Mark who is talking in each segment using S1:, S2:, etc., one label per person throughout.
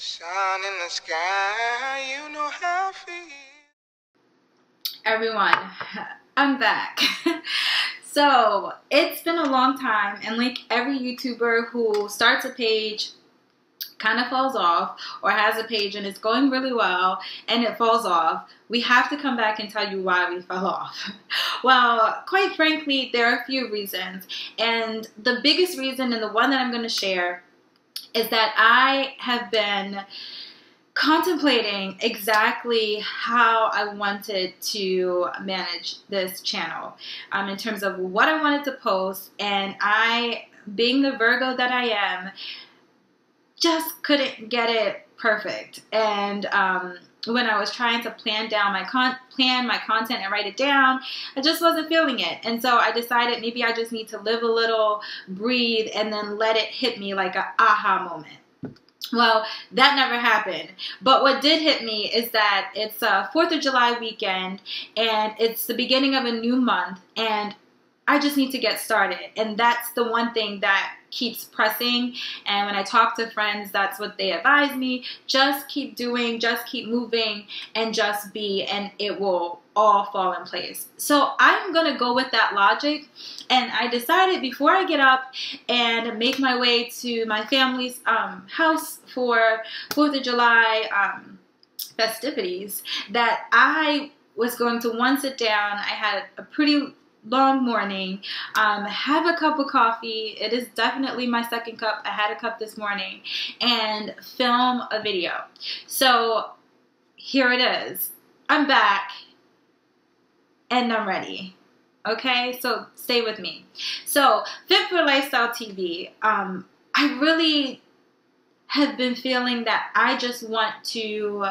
S1: Sun in the sky, you know how I feel.
S2: Everyone, I'm back. So it's been a long time, and like every YouTuber who starts a page kind of falls off, or has a page and it's going really well and it falls off, we have to come back and tell you why we fell off. Well, quite frankly, there are a few reasons, and the biggest reason, and the one that I'm going to share, is that I have been contemplating exactly how I wanted to manage this channel in terms of what I wanted to post, and I, being the Virgo that I am, just couldn't get it perfect. And when I was trying to plan my content and write it down, I just wasn't feeling it. And so I decided maybe I just need to live a little, breathe, and then let it hit me like an aha moment. Well, that never happened. But what did hit me is that it's 4th of July weekend, and it's the beginning of a new month, and I just need to get started. And that's the one thing that keeps pressing. And when I talk to friends, that's what they advise me. Just keep doing, just keep moving, and just be, and it will all fall in place. So I'm going to go with that logic. And I decided before I get up and make my way to my family's house for 4th of July festivities, that I was going to sit down. I had a pretty long morning, have a cup of coffee. It is definitely my second cup. I had a cup this morning, and film a video. So here it is. I'm back and I'm ready. Okay, so stay with me. So Fit for Lifestyle TV, I really have been feeling that I just want to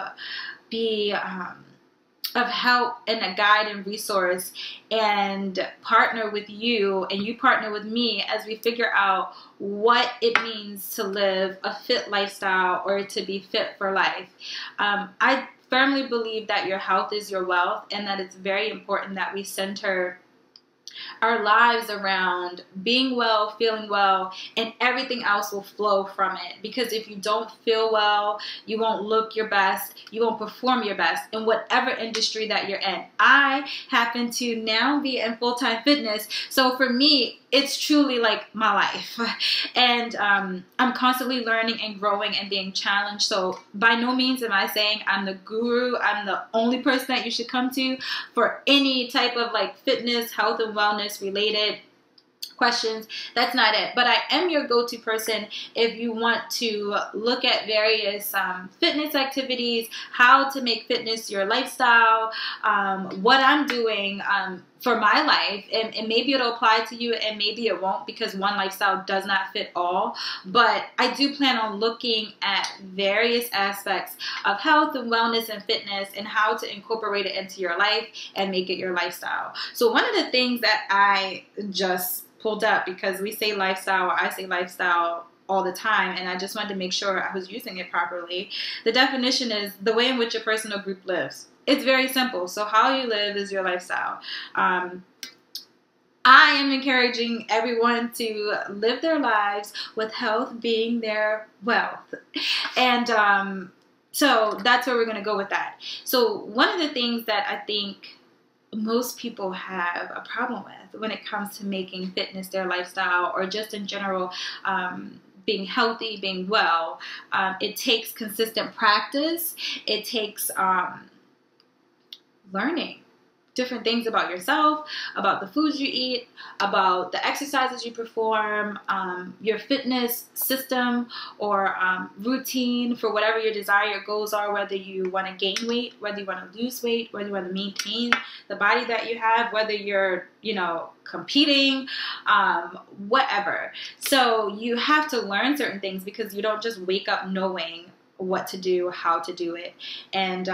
S2: be of help and a guide and resource, and partner with you, and you partner with me as we figure out what it means to live a fit lifestyle, or to be fit for life. I firmly believe that your health is your wealth, and that it's very important that we center our lives around being well, feeling well, and everything else will flow from it. Because if you don't feel well, you won't look your best, you won't perform your best in whatever industry that you're in. I happen to now be in full-time fitness, so for me, it's truly like my life. And I'm constantly learning and growing and being challenged. So by no means am I saying I'm the guru, I'm the only person that you should come to for any type of like fitness, health, and wellness related questions. That's not it. But I am your go-to person if you want to look at various fitness activities, how to make fitness your lifestyle, what I'm doing for my life, and maybe it'll apply to you and maybe it won't, because one lifestyle does not fit all. But I do plan on looking at various aspects of health and wellness and fitness, and how to incorporate it into your life and make it your lifestyle. So one of the things that I just pulled up, because we say lifestyle, or I say lifestyle all the time, and I just wanted to make sure I was using it properly. The definition is the way in which a person or group lives. It's very simple. So how you live is your lifestyle. I am encouraging everyone to live their lives with health being their wealth. And so that's where we're going to go with that. So one of the things that I think most people have a problem with when it comes to making fitness their lifestyle, or just in general being healthy, being well, it takes consistent practice. It takes learning different things about yourself, about the foods you eat, about the exercises you perform, your fitness system or routine for whatever your desired goals are, whether you want to gain weight, whether you want to lose weight, whether you want to maintain the body that you have, whether you're, competing, whatever. So you have to learn certain things, because you don't just wake up knowing what to do, how to do it. And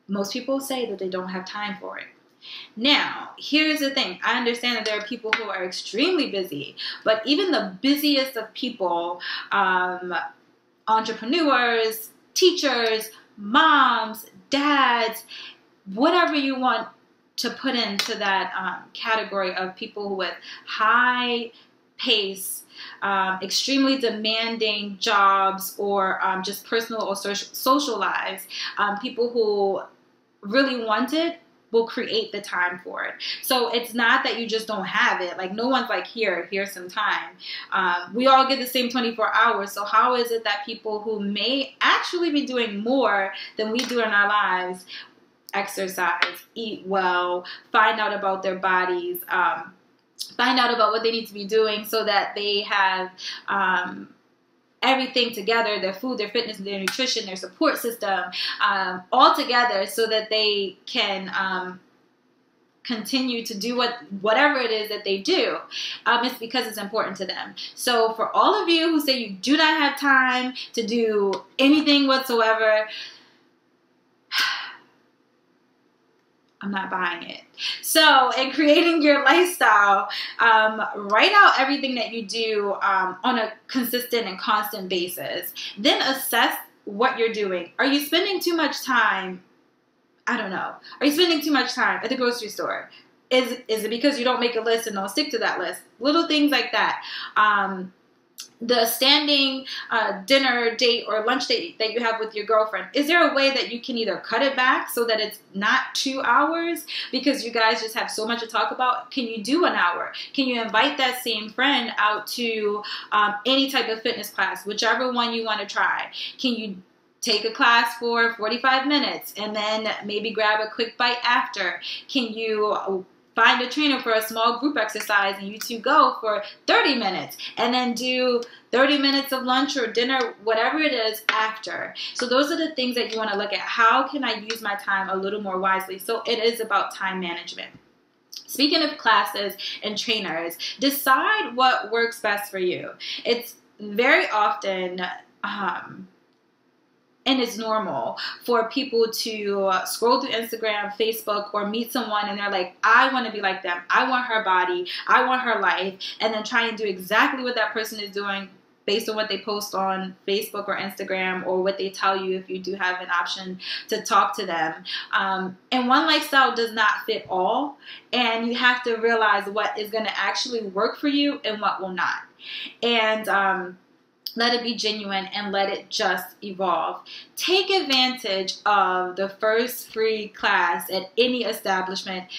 S2: most people say that they don't have time for it. Now, here's the thing. I understand that there are people who are extremely busy, but even the busiest of people, entrepreneurs, teachers, moms, dads, whatever you want to put into that category of people with high pace, extremely demanding jobs, or just personal or social lives, people who really want it will create the time for it. So it's not that you just don't have it. Like, no one's like, here's some time. We all get the same 24 hours. So how is it that people who may actually be doing more than we do in our lives, exercise, eat well, find out about their bodies, find out about what they need to be doing so that they have everything together, their food, their fitness, their nutrition, their support system, all together, so that they can continue to do whatever it is that they do. It's because it's important to them. So for all of you who say you do not have time to do anything whatsoever, I'm not buying it. So in creating your lifestyle, write out everything that you do on a consistent and constant basis. Then assess what you're doing. Are you spending too much time? I don't know. Are you spending too much time at the grocery store? Is it because you don't make a list and don't stick to that list? Little things like that. The standing dinner date or lunch date that you have with your girlfriend, is there a way that you can either cut it back so that it's not 2 hours because you guys just have so much to talk about? Can you do an hour? Can you invite that same friend out to any type of fitness class, whichever one you want to try? Can you take a class for 45 minutes and then maybe grab a quick bite after? Can you find a trainer for a small group exercise and you two go for 30 minutes and then do 30 minutes of lunch or dinner, whatever it is, after? So those are the things that you want to look at. How can I use my time a little more wisely? So it is about time management. Speaking of classes and trainers, decide what works best for you. It's very often and it's normal for people to scroll through Instagram, Facebook, or meet someone and they're like, I want to be like them. I want her body. I want her life. And then try and do exactly what that person is doing based on what they post on Facebook or Instagram, or what they tell you if you do have an option to talk to them. And one lifestyle does not fit all. And you have to realize what is going to actually work for you and what will not. And let it be genuine and let it just evolve. Take advantage of the first free class at any establishment,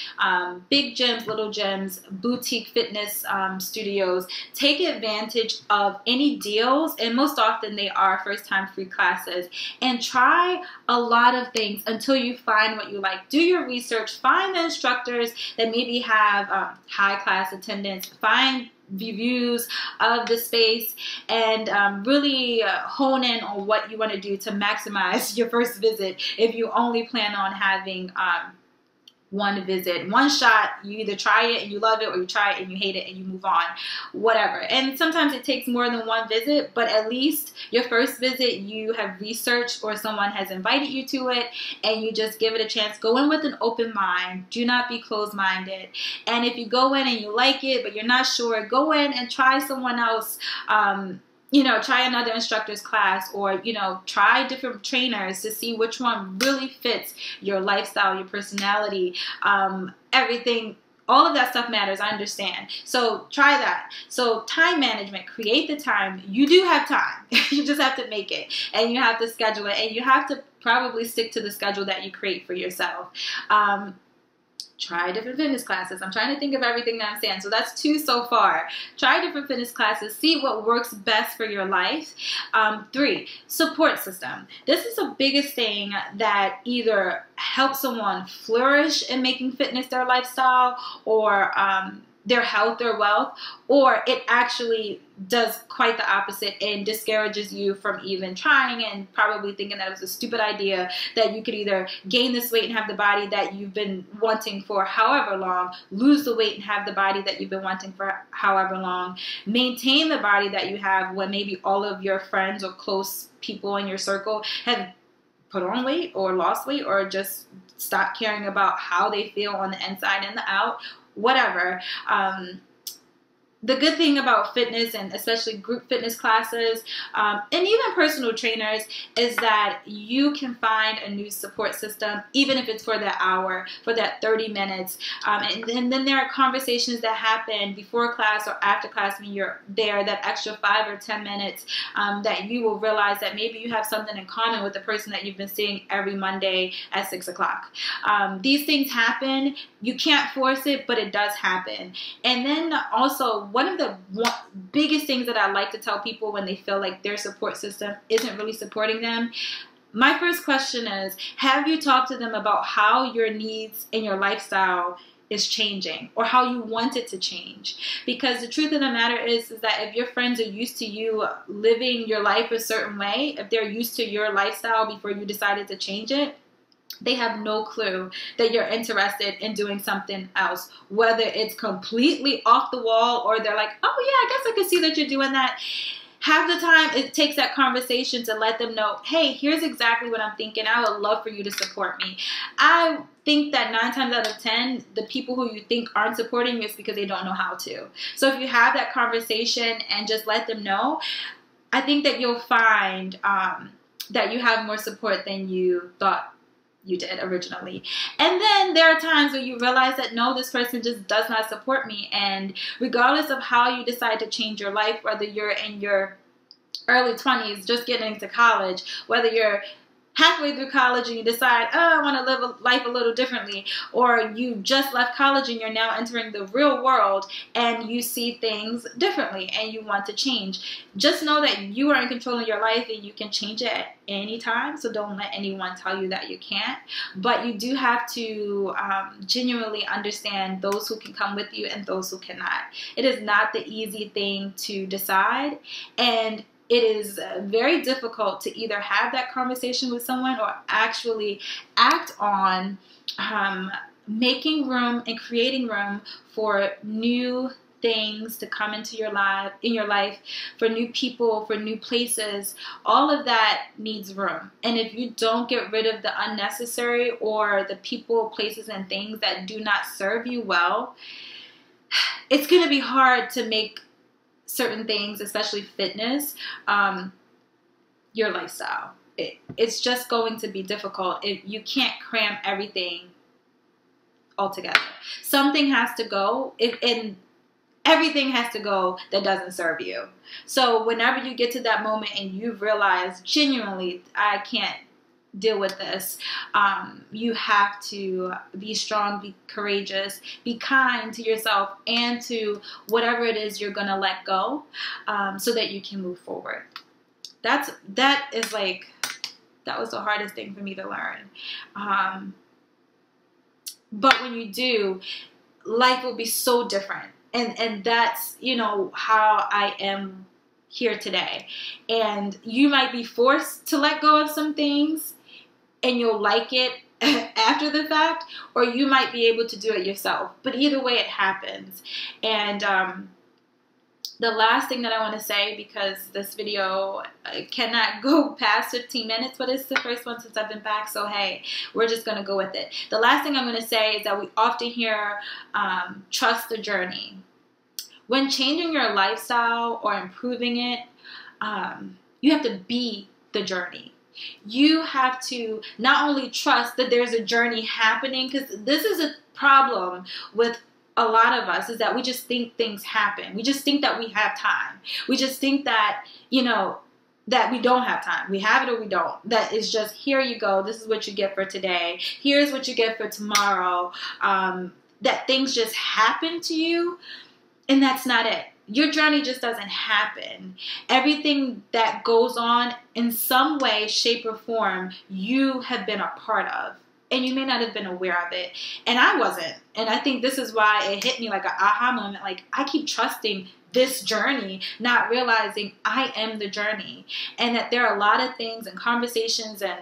S2: big gyms, little gyms, boutique fitness studios. Take advantage of any deals, and most often they are first-time free classes, and try a lot of things until you find what you like. Do your research. Find the instructors that maybe have high class attendance. Find reviews of the space, and really hone in on what you want to do to maximize your first visit. If you only plan on having one visit, one shot, you either try it and you love it, or you try it and you hate it and you move on, whatever. And sometimes it takes more than one visit, but at least your first visit you have researched or someone has invited you to it, and you just give it a chance. Go in with an open mind. Do not be closed-minded. And if you go in and you like it but you're not sure, go in and try someone else. Try another instructor's class, or, try different trainers to see which one really fits your lifestyle, your personality, everything. All of that stuff matters, I understand. So try that. So time management, create the time. You do have time. You just have to make it, and you have to schedule it, and you have to probably stick to the schedule that you create for yourself. Try different fitness classes. I'm trying to think of everything that I'm saying. So that's 2 so far. Try different fitness classes. See what works best for your life. 3, support system. This is the biggest thing that either helps someone flourish in making fitness their lifestyle, or their health or wealth, or it actually does quite the opposite and discourages you from even trying, and probably thinking that it was a stupid idea, that you could either gain this weight and have the body that you've been wanting for however long, lose the weight and have the body that you've been wanting for however long, maintain the body that you have when maybe all of your friends or close people in your circle have put on weight or lost weight, or just stop caring about how they feel on the inside and the out, whatever. the good thing about fitness, and especially group fitness classes, and even personal trainers, is that you can find a new support system, even if it's for that hour, for that 30 minutes. And then there are conversations that happen before class or after class when you're there, that extra 5 or 10 minutes, that you will realize that maybe you have something in common with the person that you've been seeing every Monday at 6 o'clock. These things happen. You can't force it, but it does happen. And then also, one of the biggest things that I like to tell people when they feel like their support system isn't really supporting them, my first question is, have you talked to them about how your needs and your lifestyle is changing, or how you want it to change? Because the truth of the matter is that if your friends are used to you living your life a certain way, if they're used to your lifestyle before you decided to change it, they have no clue that you're interested in doing something else, whether it's completely off the wall or they're like, oh yeah, I guess I can see that you're doing that. Half the time it takes that conversation to let them know, hey, here's exactly what I'm thinking. I would love for you to support me. I think that 9 times out of 10, the people who you think aren't supporting you is because they don't know how to. So if you have that conversation and just let them know, I think that you'll find that you have more support than you thought you did originally. And then there are times where you realize that no, this person just does not support me. And regardless of how you decide to change your life, whether you're in your early 20s just getting into college, whether you're halfway through college and you decide, oh, I want to live life a little differently, or you just left college and you're now entering the real world and you see things differently and you want to change, just know that you are in control of your life and you can change it at any time. So don't let anyone tell you that you can't. But you do have to genuinely understand those who can come with you and those who cannot. It is not the easy thing to decide, and it is very difficult to either have that conversation with someone or actually act on making room and creating room for new things to come into your life, for new people, for new places. All of that needs room. And if you don't get rid of the unnecessary or the people, places, and things that do not serve you well, it's going to be hard to make certain things, especially fitness, your lifestyle. It's just going to be difficult. You can't cram everything altogether. Something has to go, and everything has to go that doesn't serve you. So whenever you get to that moment and you realize genuinely, I can't deal with this, you have to be strong, be courageous, be kind to yourself and to whatever it is you're gonna let go, so that you can move forward. That was the hardest thing for me to learn, but when you do, life will be so different, and that's, you know, how I am here today. And you might be forced to let go of some things and you'll like it after the fact, or you might be able to do it yourself. But either way, it happens. And the last thing that I want to say, because this video cannot go past 15 minutes, but it's the first one since I've been back, so hey, we're just going to go with it. The last thing I'm going to say is that we often hear, trust the journey. When changing your lifestyle or improving it, you have to be the journey. You have to not only trust that there's a journey happening, because this is a problem with a lot of us, is that we just think things happen. We just think that we have time. We just think that, you know, that we don't have time. We have it or we don't. That is just, here you go. This is what you get for today. Here's what you get for tomorrow. That things just happen to you, and that's not it. Your journey just doesn't happen. Everything that goes on in some way, shape, or form, you have been a part of. And you may not have been aware of it. And I wasn't. And I think this is why it hit me like an aha moment. Like, I keep trusting this journey, not realizing I am the journey. And that there are a lot of things and conversations and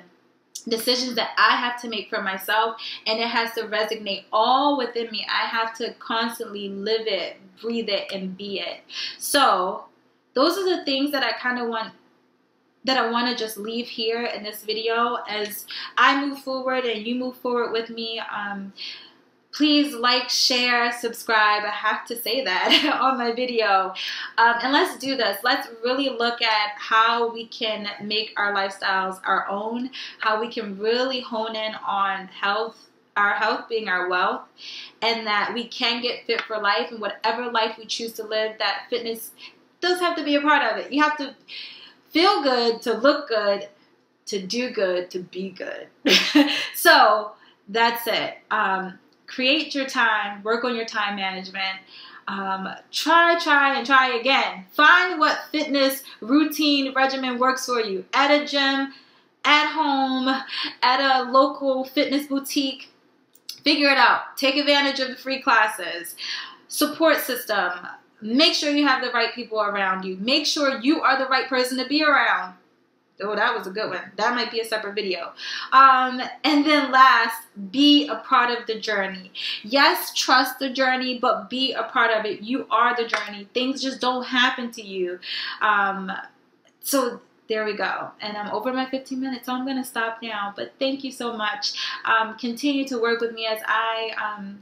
S2: decisions that I have to make for myself, and it has to resonate all within me. I have to constantly live it, breathe it, and be it. So those are the things that I want to just leave here in this video as I move forward and you move forward with me. Please like, share, subscribe. I have to say that on my video. And let's do this. Let's really look at how we can make our lifestyles our own, how we can really hone in on health, our health being our wealth, and that we can get fit for life, and whatever life we choose to live, that fitness does have to be a part of it. You have to feel good, to look good, to do good, to be good. So that's it. Create your time, work on your time management. Try again. Find what fitness routine regimen works for you at a gym, at home, at a local fitness boutique. Figure it out. Take advantage of the free classes. Support system. Make sure you have the right people around you. Make sure you are the right person to be around. Oh, that was a good one. That might be a separate video. And then last, be a part of the journey. Yes, trust the journey, but be a part of it. You are the journey. Things just don't happen to you. So there we go. And I'm over my 15 minutes, so I'm going to stop now. But thank you so much. Continue to work with me as I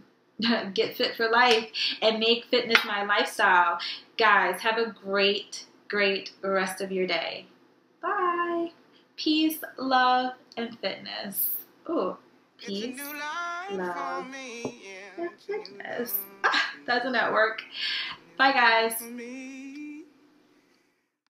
S2: get fit for life and make fitness my lifestyle. Guys, have a great, great rest of your day. Bye. Peace, love, and fitness. Ooh, peace, love, and fitness. Doesn't that work? Bye, guys.